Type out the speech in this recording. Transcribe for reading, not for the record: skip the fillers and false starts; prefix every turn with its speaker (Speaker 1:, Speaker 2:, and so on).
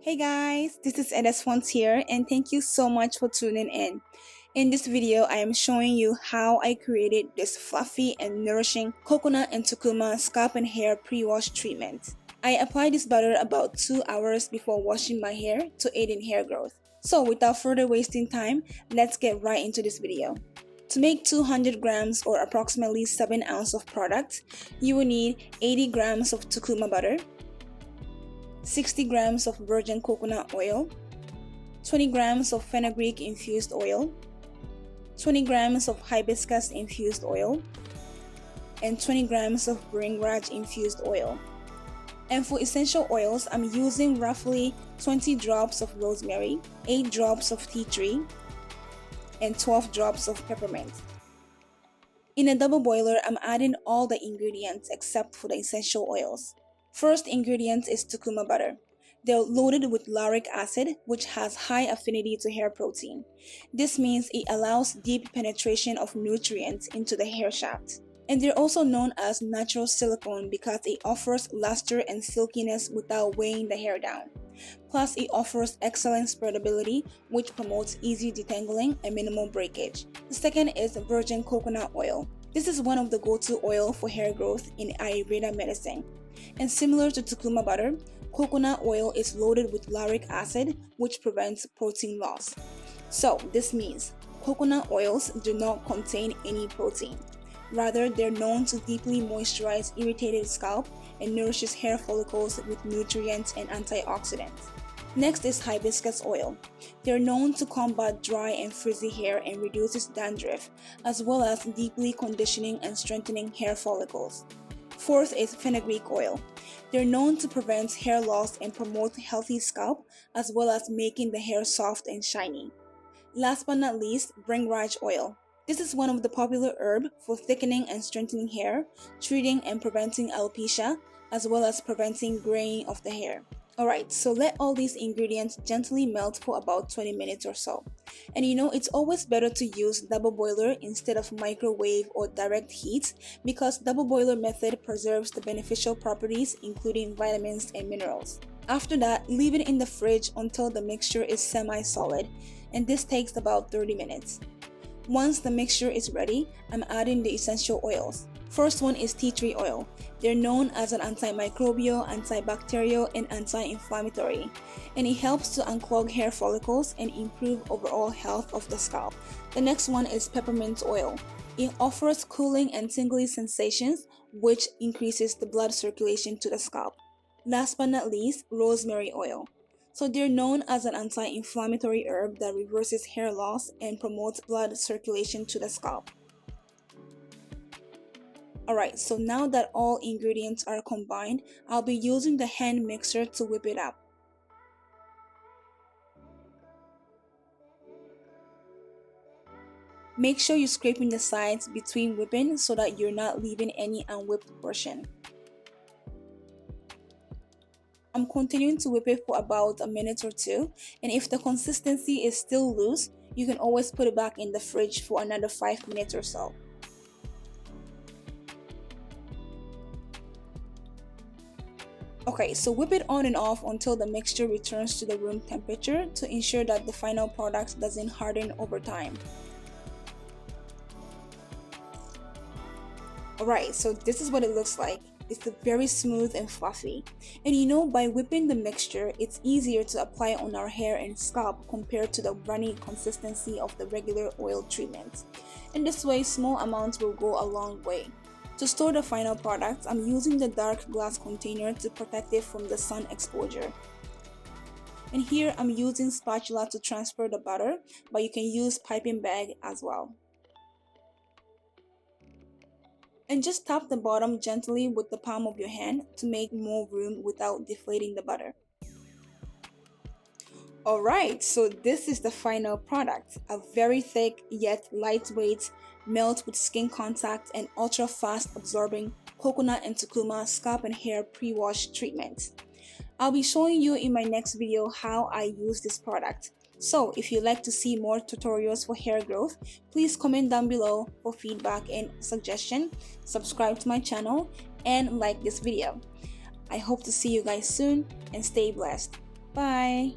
Speaker 1: Hey guys, this is Edesfonnt here and thank you so much for tuning in. In this video, I am showing you how I created this fluffy and nourishing coconut and Tucuma scalp and hair pre-wash treatment. I applied this butter about 2 hours before washing my hair to aid in hair growth. So without further wasting time, let's get right into this video. To make 200 grams or approximately 7 ounces of product, you will need 80 grams of Tucuma butter, 60 grams of virgin coconut oil, 20 grams of Fenugreek infused oil, 20 grams of Hibiscus infused oil, and 20 grams of Bhringraj infused oil. And for essential oils, I'm using roughly 20 drops of rosemary, 8 drops of tea tree, and 12 drops of peppermint. In a double boiler, I'm adding all the ingredients except for the essential oils. First ingredient is Tucuma butter. They're loaded with lauric acid, which has high affinity to hair protein. This means it allows deep penetration of nutrients into the hair shaft. And they're also known as natural silicone because it offers luster and silkiness without weighing the hair down. Plus, it offers excellent spreadability, which promotes easy detangling and minimal breakage. The second is virgin coconut oil. This is one of the go-to oil for hair growth in Ayurveda medicine. And similar to Tucuma butter, coconut oil is loaded with lauric acid, which prevents protein loss. So this means coconut oils do not contain any protein. Rather, they're known to deeply moisturize irritated scalp and nourishes hair follicles with nutrients and antioxidants. Next is hibiscus oil. They're known to combat dry and frizzy hair and reduces dandruff, as well as deeply conditioning and strengthening hair follicles. Fourth is fenugreek oil. They're known to prevent hair loss and promote healthy scalp, as well as making the hair soft and shiny. Last but not least, Bhringraj oil. This is one of the popular herbs for thickening and strengthening hair, treating and preventing alopecia, as well as preventing graying of the hair. Alright, so let all these ingredients gently melt for about 20 minutes or so. And it's always better to use double boiler instead of microwave or direct heat because double boiler method preserves the beneficial properties including vitamins and minerals. After that, leave it in the fridge until the mixture is semi-solid, and this takes about 30 minutes. Once the mixture is ready, I'm adding the essential oils. First one is tea tree oil. They're known as an antimicrobial, antibacterial, and anti-inflammatory, and it helps to unclog hair follicles and improve overall health of the scalp. The next one is peppermint oil. It offers cooling and tingly sensations, which increases the blood circulation to the scalp. Last but not least, rosemary oil. So they're known as an anti-inflammatory herb that reverses hair loss and promotes blood circulation to the scalp. Alright, so now that all ingredients are combined, I'll be using the hand mixer to whip it up. Make sure you're scraping the sides between whipping so that you're not leaving any unwhipped portion. I'm continuing to whip it for about a minute or two, and if the consistency is still loose, you can always put it back in the fridge for another 5 minutes or so. Okay, so whip it on and off until the mixture returns to the room temperature to ensure that the final product doesn't harden over time. Alright, so this is what it looks like. It's very smooth and fluffy. And by whipping the mixture, it's easier to apply on our hair and scalp compared to the runny consistency of the regular oil treatment. And this way, small amounts will go a long way. To store the final product, I'm using the dark glass container to protect it from the sun exposure. And here I'm using spatula to transfer the butter, but you can use piping bag as well. And just tap the bottom gently with the palm of your hand to make more room without deflating the butter. Alright, so this is the final product. A very thick yet lightweight, melt with skin contact and ultra fast absorbing coconut and Tucuma scalp and hair pre-wash treatment. I'll be showing you in my next video how I use this product. So if you'd like to see more tutorials for hair growth, please comment down below for feedback and suggestion, subscribe to my channel, and like this video. I hope to see you guys soon and stay blessed. Bye!